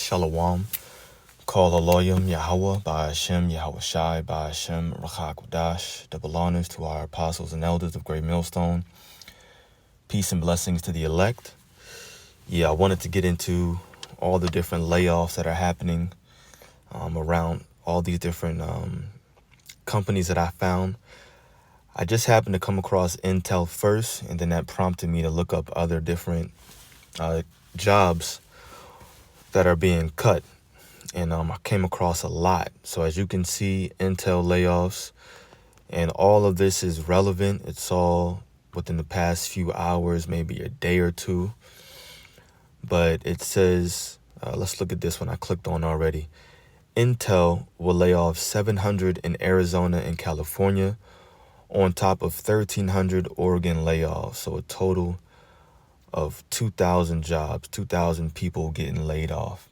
Shalom. Call Aloyim Yahweh by Hashem Yahweh Shai by Hashem Rachakodash. Double honors to our apostles and elders of Great Millstone. Peace and blessings to the elect. I wanted to get into all the different layoffs that are happening around all these different companies that I found. I just happened to come across Intel first, and then that prompted me to look up other different jobs that are being cut. And I came across a lot. So as you can see, Intel layoffs, and all of this is relevant. It's all within the past few hours, maybe a day or two. But it says, let's look at this one I clicked on already. Intel will lay off 700 in Arizona and California on top of 1,300 Oregon layoffs. So a total of 2,000 jobs, 2,000 people getting laid off.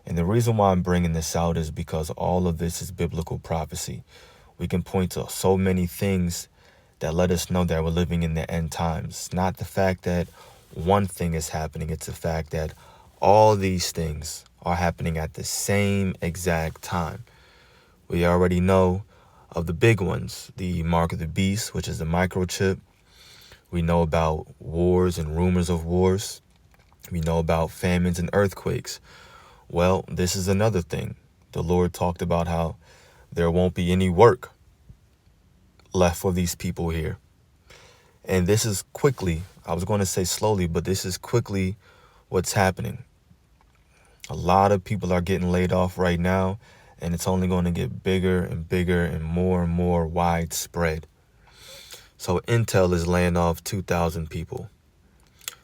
And the reason why I'm bringing this out is because all of this is biblical prophecy. We can point to so many things that let us know that we're living in the end times. Not the fact that one thing is happening. It's the fact that all these things are happening at the same exact time. We already know of the big ones, the mark of the beast, which is the microchip. We know about wars and rumors of wars. We know about famines and earthquakes. Well, this is another thing. The Lord talked about how there won't be any work left for these people here. And this is quickly, I was going to say slowly, but this is quickly what's happening. A lot of people are getting laid off right now, and it's only going to get bigger and bigger and more widespread. So Intel is laying off 2,000 people,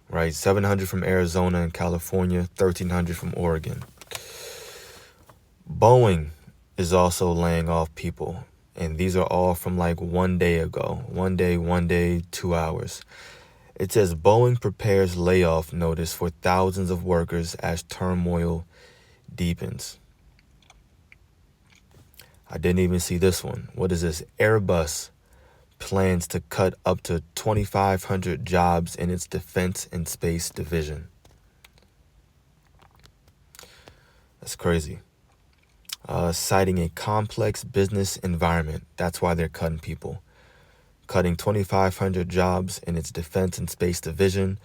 right? 700 from Arizona and California, 1,300 from Oregon. Boeing is also laying off people, and these are all from like 1 day ago. 1 day, 2 hours. It says Boeing prepares layoff notice for thousands of workers as turmoil deepens. I didn't even see this one. What is this? Airbus plans to cut up to 2,500 jobs in its defense and space division. That's crazy. Citing a complex business environment. That's why they're cutting people. Cutting 2,500 jobs in its defense and space division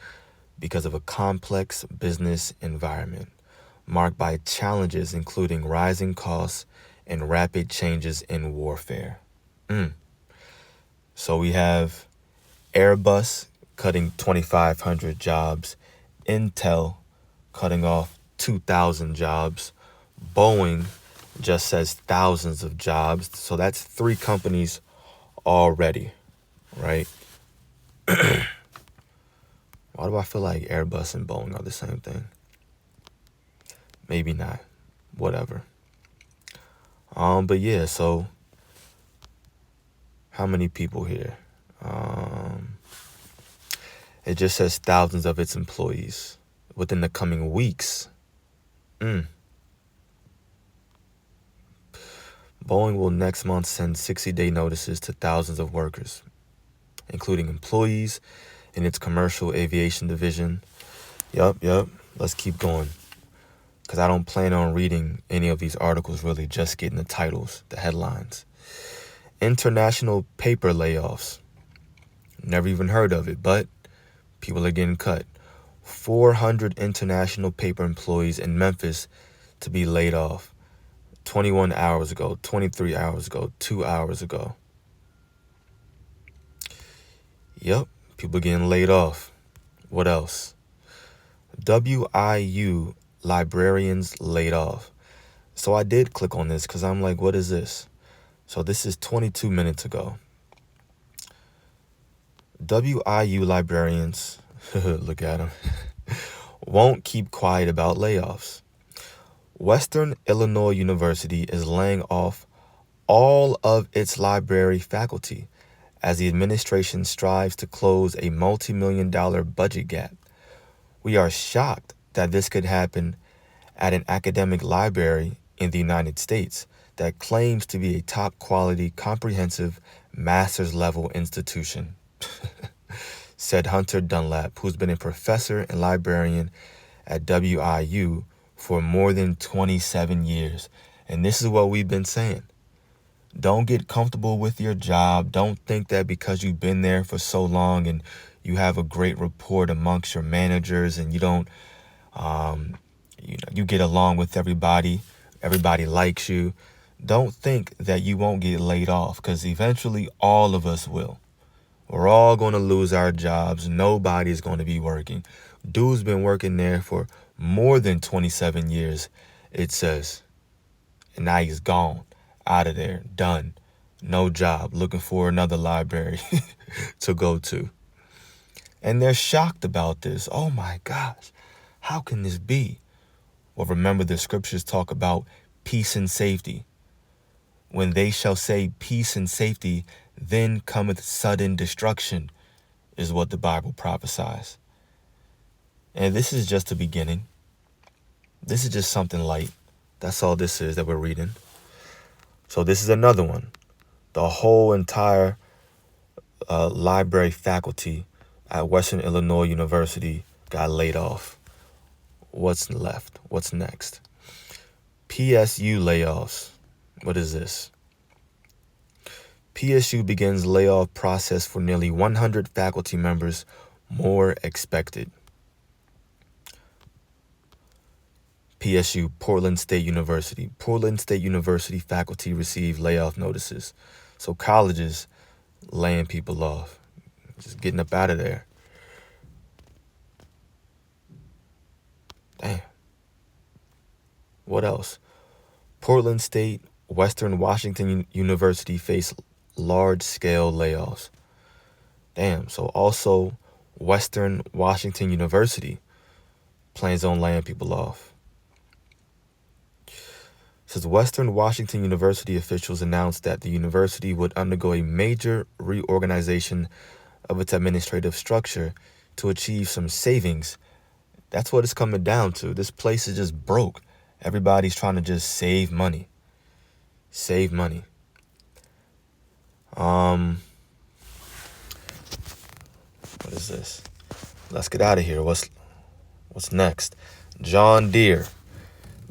because of a complex business environment marked by challenges including rising costs and rapid changes in warfare. So we have Airbus cutting 2,500 jobs, Intel cutting off 2,000 jobs, Boeing just says thousands of jobs. So that's 3 companies already, right? Why do I feel like Airbus and Boeing are the same thing? Maybe not. Whatever. But yeah, so how many people here? It just says thousands of its employees within the coming weeks. Boeing will next month send 60-day notices to thousands of workers, including employees in its commercial aviation division. Yup. Let's keep going. Because I don't plan on reading any of these articles, really, just getting the titles, the headlines. International paper layoffs. Never even heard of it, but people are getting cut. 400 international paper employees in Memphis to be laid off. 21 hours ago, 23 hours ago, 2 hours ago. Yep, people getting laid off. What else? WIU librarians laid off. So I did click on this because I'm like, what is this? So this is 22 minutes ago. WIU librarians, look at them, won't keep quiet about layoffs. Western Illinois University is laying off all of its library faculty as the administration strives to close a multi-million-dollar budget gap. We are shocked that this could happen at an academic library in the United States that claims to be a top-quality, comprehensive, master's-level institution, said Hunter Dunlap, who's been a professor and librarian at WIU for more than 27 years. And this is what we've been saying. Don't get comfortable with your job. Don't think that because you've been there for so long and you have a great rapport amongst your managers and you don't, you get along with everybody likes you. Don't think that you won't get laid off, because eventually all of us will. We're all going to lose our jobs. Nobody's going to be working. Dude's been working there for more than 27 years, it says. And now he's gone, out of there, done. No job, looking for another library to go to. And they're shocked about this. Oh my gosh, how can this be? Well, remember the scriptures talk about peace and safety. When they shall say peace and safety, then cometh sudden destruction, is what the Bible prophesies. And this is just the beginning. This is just something light. That's all this is that we're reading. So this is another one. The whole entire library faculty at Western Illinois University got laid off. What's left? What's next? PSU layoffs. What is this? PSU begins layoff process for nearly 100 faculty members, more expected. PSU, Portland State University. Portland State University faculty receive layoff notices. So colleges laying people off, just getting up out of there. Damn. What else? Portland State, Western Washington University face large-scale layoffs. Damn, so also Western Washington University plans on laying people off. It says Western Washington University officials announced that the university would undergo a major reorganization of its administrative structure to achieve some savings. That's what it's coming down to. This place is just broke. Everybody's trying to just save money. Save money. What is this? Let's get out of here. What's next? John Deere.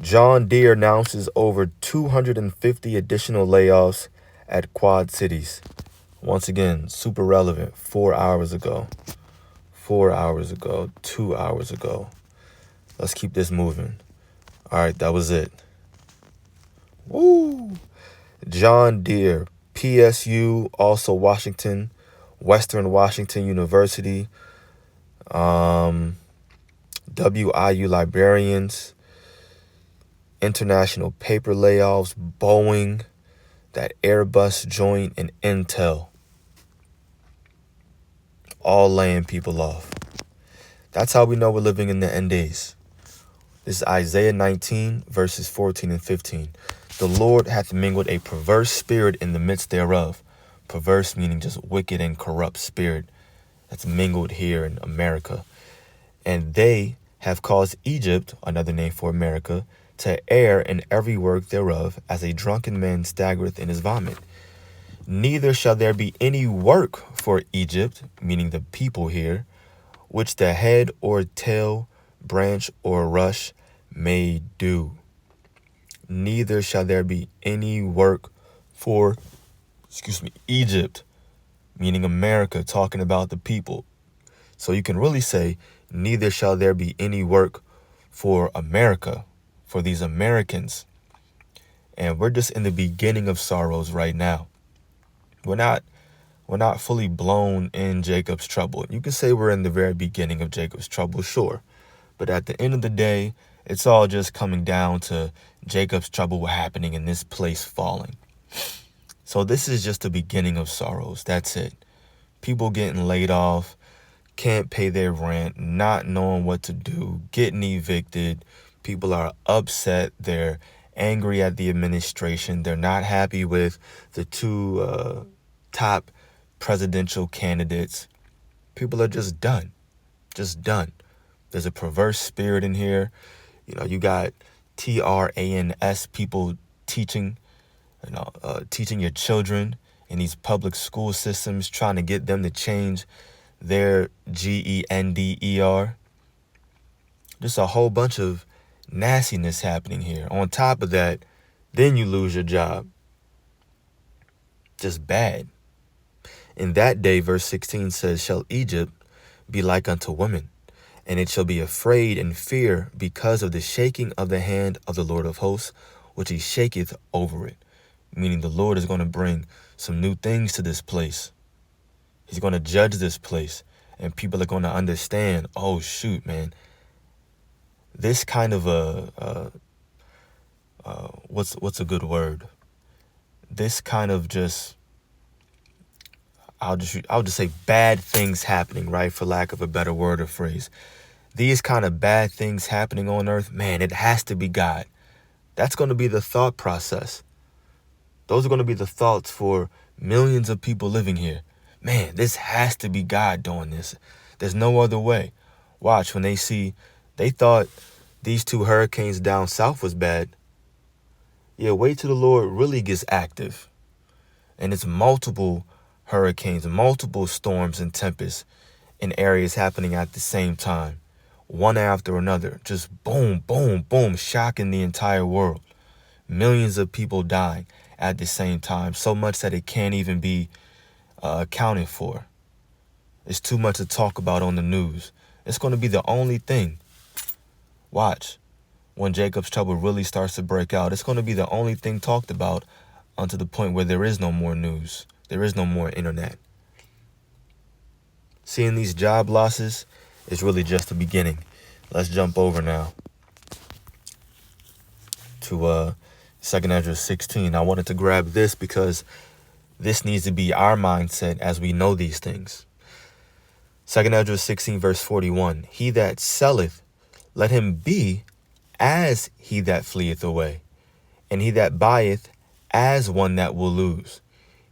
John Deere announces over 250 additional layoffs at Quad Cities. Once again, super relevant. 4 hours ago. 4 hours ago. 2 hours ago. Let's keep this moving. All right, that was it. Woo! John Deere, PSU, also Washington, Western Washington University, WIU librarians, International Paper layoffs, Boeing, that Airbus joint, and Intel. All laying people off. That's how we know we're living in the end days. This is Isaiah 19, verses 14 and 15. The Lord hath mingled a perverse spirit in the midst thereof. Perverse meaning just wicked and corrupt spirit that's mingled here in America. And they have caused Egypt, another name for America, to err in every work thereof, as a drunken man staggereth in his vomit. Neither shall there be any work for Egypt, meaning the people here, which the head or tail, branch or rush may do. Neither shall there be any work for, Egypt, meaning America, talking about the people. So you can really say, neither shall there be any work for America, for these Americans. And we're just in the beginning of sorrows right now. We're not fully blown in Jacob's trouble. You can say we're in the very beginning of Jacob's trouble, sure. But at the end of the day, it's all just coming down to Jacob's trouble happening and this place falling. So this is just the beginning of sorrows. That's it. People getting laid off, can't pay their rent, not knowing what to do, getting evicted. People are upset. They're angry at the administration. They're not happy with the two top presidential candidates. People are just done. Just done. There's a perverse spirit in here. You got TRANS people teaching your children in these public school systems, trying to get them to change their GENDER. Just a whole bunch of nastiness happening here. On top of that, then you lose your job. Just bad. In that day, verse 16 says, shall Egypt be like unto women, and it shall be afraid and fear because of the shaking of the hand of the Lord of hosts, which he shaketh over it. Meaning the Lord is going to bring some new things to this place. He's going to judge this place, and people are going to understand, oh shoot, man, this kind of what's a good word? This kind of just, I'll just say bad things happening, right? For lack of a better word or phrase. These kind of bad things happening on earth, man, it has to be God. That's going to be the thought process. Those are going to be the thoughts for millions of people living here. Man, this has to be God doing this. There's no other way. Watch, when they thought these 2 hurricanes down south was bad. Yeah, wait till the Lord really gets active. And it's multiple hurricanes, multiple storms and tempests in areas happening at the same time. One after another. Just boom, boom, boom, shocking the entire world. Millions of people dying at the same time. So much that it can't even be accounted for. It's too much to talk about on the news. It's going to be the only thing. Watch. When Jacob's trouble really starts to break out, it's going to be the only thing talked about unto the point where there is no more news. There is no more internet. Seeing these job losses is really just the beginning. Let's jump over now to 2 Ezra 16. I wanted to grab this because this needs to be our mindset as we know these things. 2 Ezra 16 verse 41. He that selleth, let him be as he that fleeth away, and he that buyeth as one that will lose.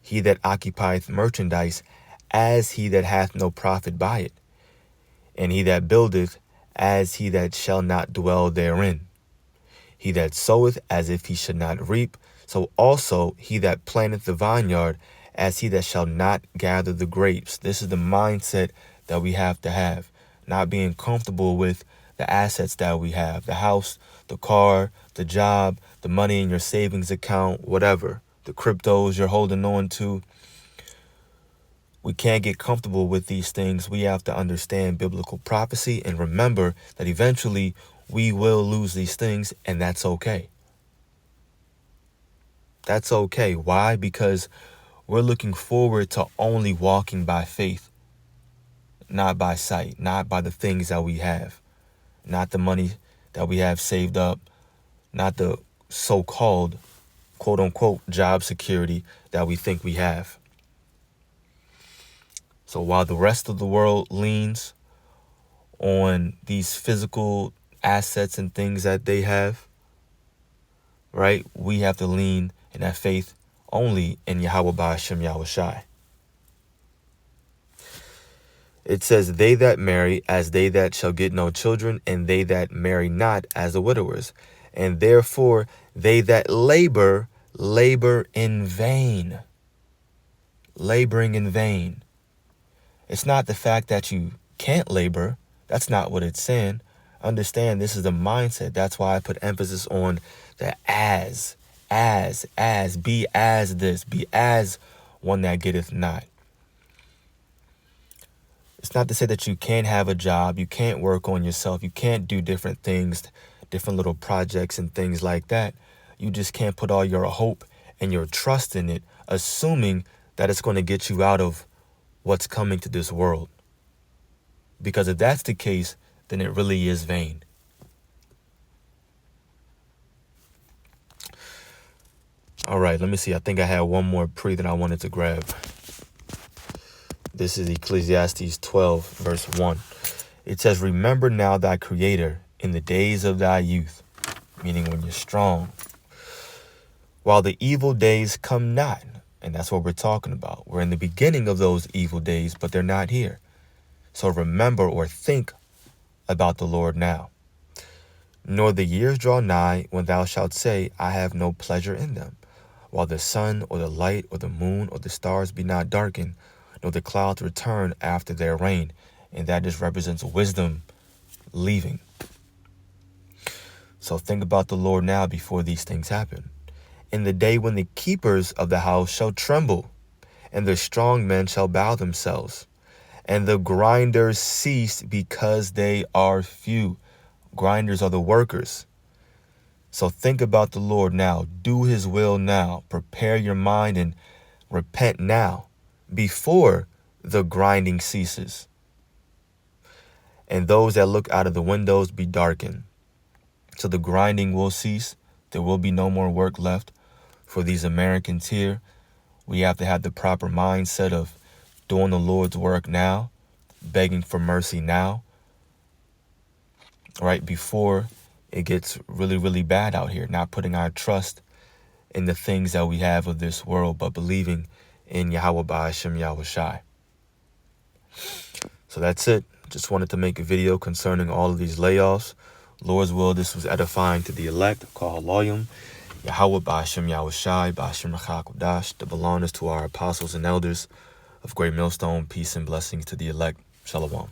He that occupieth merchandise as he that hath no profit by it, and he that buildeth as he that shall not dwell therein. He that soweth as if he should not reap, so also he that planteth the vineyard as he that shall not gather the grapes. This is the mindset that we have to have, not being comfortable with the assets that we have, the house, the car, the job, the money in your savings account, whatever, the cryptos you're holding on to. We can't get comfortable with these things. We have to understand biblical prophecy and remember that eventually we will lose these things, and that's okay. That's okay. Why? Because we're looking forward to only walking by faith, not by sight, not by the things that we have, not the money that we have saved up, not the so-called, quote-unquote, job security that we think we have. So while the rest of the world leans on these physical assets and things that they have, right, we have to lean in that faith only in Yahweh Ba'ashem Yahushai. It says, they that marry as they that shall get no children, and they that marry not as the widowers. And therefore they that labor in vain. Laboring in vain. It's not the fact that you can't labor. That's not what it's saying. Understand, this is the mindset. That's why I put emphasis on the as, be as this, be as one that getteth not. It's not to say that you can't have a job, you can't work on yourself, you can't do different things, different little projects and things like that. You just can't put all your hope and your trust in it, assuming that it's going to get you out of what's coming to this world. Because if that's the case, then it really is vain. All right, let me see. I think I had one more pre that I wanted to grab. This is Ecclesiastes 12, verse 1. It says, remember now thy Creator in the days of thy youth, meaning when you're strong, while the evil days come not. And that's what we're talking about. We're in the beginning of those evil days, but they're not here. So remember or think about the Lord now. Nor the years draw nigh when thou shalt say, I have no pleasure in them. While the sun or the light or the moon or the stars be not darkened, nor the clouds return after their rain. And that just represents wisdom leaving. So think about the Lord now before these things happen. In the day when the keepers of the house shall tremble, and the strong men shall bow themselves, and the grinders cease because they are few. Grinders are the workers. So think about the Lord now. Do his will now. Prepare your mind and repent now before the grinding ceases. And those that look out of the windows be darkened. So the grinding will cease. There will be no more work left for these Americans here. We have to have the proper mindset of doing the Lord's work now, begging for mercy now, right before it gets really, really bad out here. Not putting our trust in the things that we have of this world, but believing in Yahweh Ba'ashem Yahweh Shai. So that's it. Just wanted to make a video concerning all of these layoffs. Lord's will, this was edifying to the elect. Call Loyum. Yahweh Ba'ashem Yahweh Shai, Ba'ashem Rachakudash. The belongings to our apostles and elders of Great Millstone. Peace and blessings to the elect. Shalom.